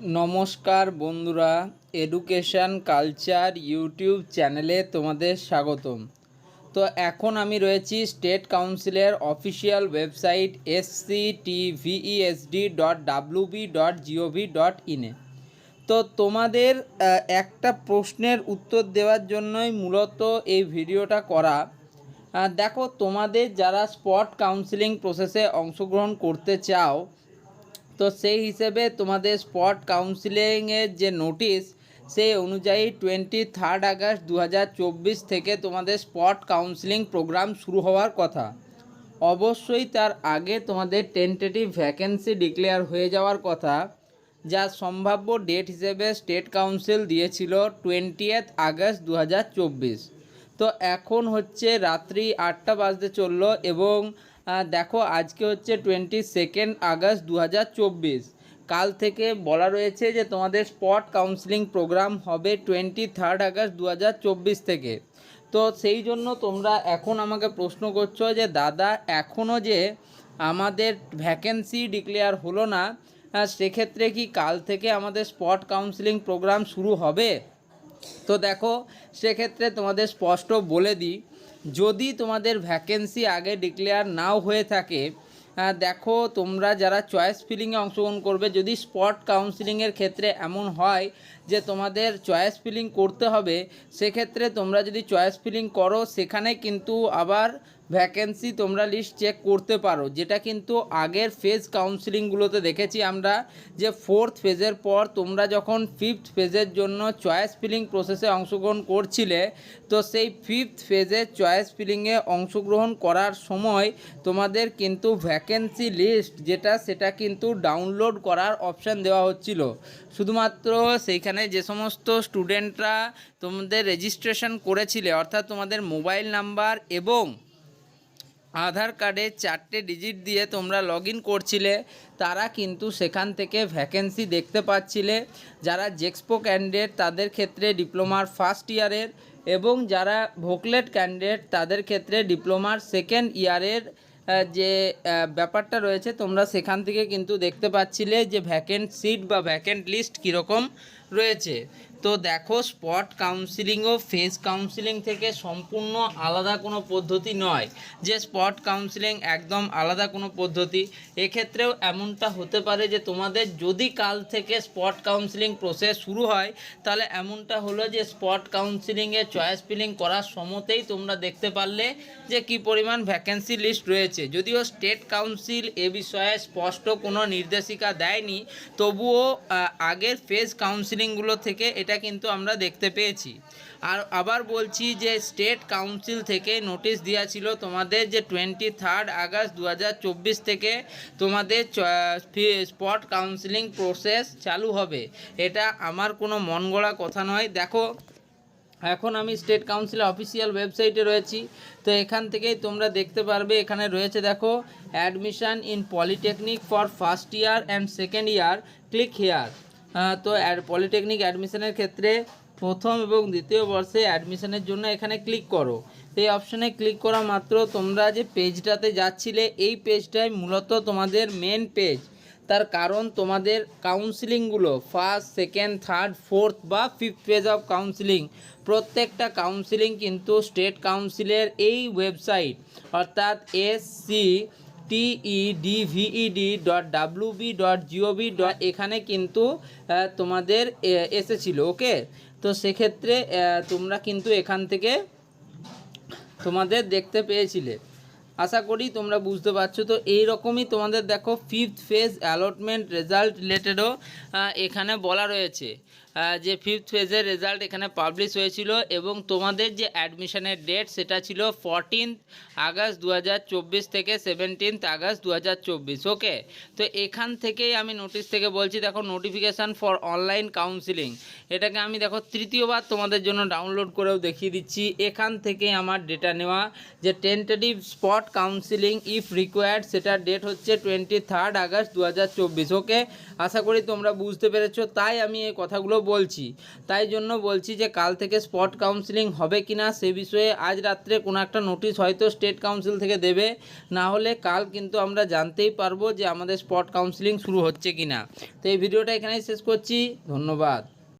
নমস্কার বন্ধুরা, education culture YouTube চ্যানেলে তোমাদের স্বাগতম। তো এখন আমি রয়েছি স্টেট কাউন্সিলের অফিসিয়াল ওয়েবসাইট sctvesd.wb.gov.in তো তোমাদের একটা প্রশ্নের উত্তর দেওয়ার জন্যই মূলত এই ভিডিওটা করা। দেখো, তোমাদের যারা স্পট কাউন্সিলিং প্রসেসে অংশগ্রহণ করতে চাও, তো সেই হিসেবে তোমাদের স্পট কাউন্সিলিংয়ের যে নোটিশ, সেই অনুযায়ী 23 আগস্ট 2024 থেকে তোমাদের স্পট কাউন্সিলিং প্রোগ্রাম শুরু হওয়ার কথা। অবশ্যই তার আগে তোমাদের টেন্টেটিভ ভ্যাকেন্সি ডিক্লেয়ার হয়ে যাওয়ার কথা, যা সম্ভাব্য ডেট হিসেবে স্টেট কাউন্সিল দিয়েছিল 20 আগস্ট 2024। তো এখন হচ্ছে রাত্রি 8টা বাজতে চললো এবং দেখো, আজকে হচ্ছে 22 আগস্ট 2024। কাল থেকে বলা রয়েছে যে তোমাদের স্পট কাউন্সিলিং প্রোগ্রাম হবে 23 আগস্ট 2024 থেকে। তো সেই জন্য তোমরা এখন আমাকে প্রশ্ন করছো যে দাদা, এখনও যে আমাদের ভ্যাকেন্সি ডিক্লেয়ার হলো না, সেক্ষেত্রে কি কাল থেকে আমাদের স্পট কাউন্সিলিং প্রোগ্রাম শুরু হবে? তো দেখো, সেক্ষেত্রে তোমাদের স্পষ্ট বলে দিই, যদি তোমাদের ভ্যাকেন্সি আগে ডিক্লেয়ার নাও হয়ে থাকে, দেখো তোমরা যারা চয়েস ফিলিংয়ে অংশগ্রহণ করবে, যদি স্পট কাউন্সিলিংয়ের ক্ষেত্রে এমন হয় যে তোমাদের চয়েস ফিলিং করতে হবে, সেক্ষেত্রে তোমরা যদি চয়েস ফিলিং করো, সেখানে কিন্তু আবার ভ্যাকেন্সি তোমরা লিস্ট চেক করতে পারো, যেটা কিন্তু আগের ফেজ কাউন্সিলিংগুলোতে দেখেছি আমরা, যে 4th ফেজের পর তোমরা যখন 5th ফেজের জন্য চয়েস ফিলিং প্রসেসে অংশগ্রহণ করছিলে, তো সেই 5th ফেজের চয়েস ফিলিংয়ে অংশগ্রহণ করার সময় তোমাদের কিন্তু ভ্যাকেন্সি লিস্ট সেটা কিন্তু ডাউনলোড করার অপশান দেওয়া হচ্ছিল। শুধুমাত্র সেইখানে যে সমস্ত স্টুডেন্টরা তোমাদের রেজিস্ট্রেশন করেছিলে, অর্থাৎ তোমাদের মোবাইল নাম্বার এবং আধার কার্ডে 4টে ডিজিট দিয়ে তোমরা লগ ইন করছিলে, তারা কিন্তু সেখান থেকে ভ্যাকেন্সি দেখতে পাচ্ছিলে। যারা জেক্সপো ক্যান্ডিডেট, তাদের ক্ষেত্রে ডিপ্লোমার ফার্স্ট ইয়ারের, এবং যারা ভোকলেট ক্যান্ডিডেট, তাদের ক্ষেত্রে ডিপ্লোমার সেকেন্ড ইয়ারের যে ব্যাপারটা রয়েছে, তোমরা সেখান থেকে কিন্তু দেখতে পাচ্ছিলে যে ভ্যাকেন্ট সিট বা ভ্যাকেন্ট লিস্ট কীরকম রয়েছে। তো দেখো, স্পট কাউন্সিলিং ও ফেজ কাউন্সিলিং থেকে সম্পূর্ণ আলাদা কোনো পদ্ধতি নয় যে স্পট কাউন্সিলিং একদম আলাদা কোনো পদ্ধতি। এক্ষেত্রেও এমনটা হতে পারে যে তোমাদের যদি কাল থেকে স্পট কাউন্সিলিং প্রসেস শুরু হয়, তাহলে এমনটা হলো যে স্পট কাউন্সিলিংয়ে চয়েস ফিলিং করার সময়তেই তোমরা দেখতে পারলে যে কী পরিমাণ ভ্যাকেন্সি লিস্ট রয়েছে। যদিও স্টেট কাউন্সিল এ বিষয়ে স্পষ্ট কোনো নির্দেশিকা দেয়নি, তবুও আগের ফেজ কাউন্সিলিংগুলো থেকে এটা কিন্তু আমরা দেখতে পেয়েছি। আর আবার বলছি যে স্টেট কাউন্সিল থেকে নোটিশ দেওয়া ছিল তোমাদের যে 23 আগস্ট 2024 থেকে তোমাদের স্পট কাউন্সিলিং প্রসেস চালু হবে। এটা আমার কোনো মন গড়া কথা নয়। দেখো, এখন আমি স্টেট কাউন্সিলের অফিসিয়াল ওয়েবসাইটে রয়েছি, তো এখান থেকেই তোমরা দেখতে পারবে। এখানে রয়েছে দেখো, admission in polytechnic for first year and second year, click here. তো পলিটেকনিক অ্যাডমিশনের ক্ষেত্রে প্রথম এবং দ্বিতীয় বর্ষে অ্যাডমিশনের জন্য এখানে ক্লিক করো। এই অপশানে ক্লিক করা মাত্র তোমরা যে পেজটাতে যাচ্ছিলে, এই পেজটাই মূলত তোমাদের মেন পেজ। তার কারণ তোমাদের কাউন্সিলিংগুলো ফার্স্ট, সেকেন্ড, থার্ড, ফোর্থ বা 5th ফেজ অফ কাউন্সিলিং, প্রত্যেকটা কাউন্সিলিং কিন্তু স্টেট কাউন্সিলের এই ওয়েবসাইট, অর্থাৎ sctved.wb.gov. এখানে কিন্তু তোমাদের এসেছিল। ওকে, তো সেক্ষেত্রে তোমরা কিন্তু এখান থেকে তোমাদের দেখতে পেয়েছিলে। আশা করি তোমরা বুঝতে পারছো। তো এই রকমই তোমাদের দেখো 5th ফেজ অ্যালটমেন্ট রেজাল্ট রিলেটেডও এখানে বলা রয়েছে যে 5th ফেজের রেজাল্ট এখানে পাবলিশ হয়েছিল, এবং তোমাদের যে অ্যাডমিশনের ডেট সেটা ছিল 14 আগস্ট 2024 থেকে 17 আগস্ট 2024। ওকে, তো এখান থেকেই আমি নোটিশ থেকে বলছি, দেখো, নোটিফিকেশান ফর অনলাইন কাউন্সিলিং, এটাকে আমি দেখো তৃতীয়বার তোমাদের জন্য ডাউনলোড করেও দেখিয়ে দিচ্ছি। এখান থেকে আমার ডেটা নেওয়া যে tentative spot counselling if required, সেটার ডেট হচ্ছে 23 আগস্ট 2024। ওকে, আশা করি তোমরা বুঝতে পেরেছো, তাই আমি এই কথাগুলো বলছি, তাই জন্য বলছি যে কাল থেকে স্পট কাউন্সিলিং হবে কি না সে বিষয়ে আজ রাত্রে কোনো একটা নোটিশ হয়তো স্টেট কাউন্সিল থেকে দেবে, না হলে কাল কিন্তু আমরা জানতেই পারবো যে আমাদের স্পট কাউন্সিলিং শুরু হচ্ছে কি না। তো এই ভিডিওটা এখানেই শেষ করছি, ধন্যবাদ।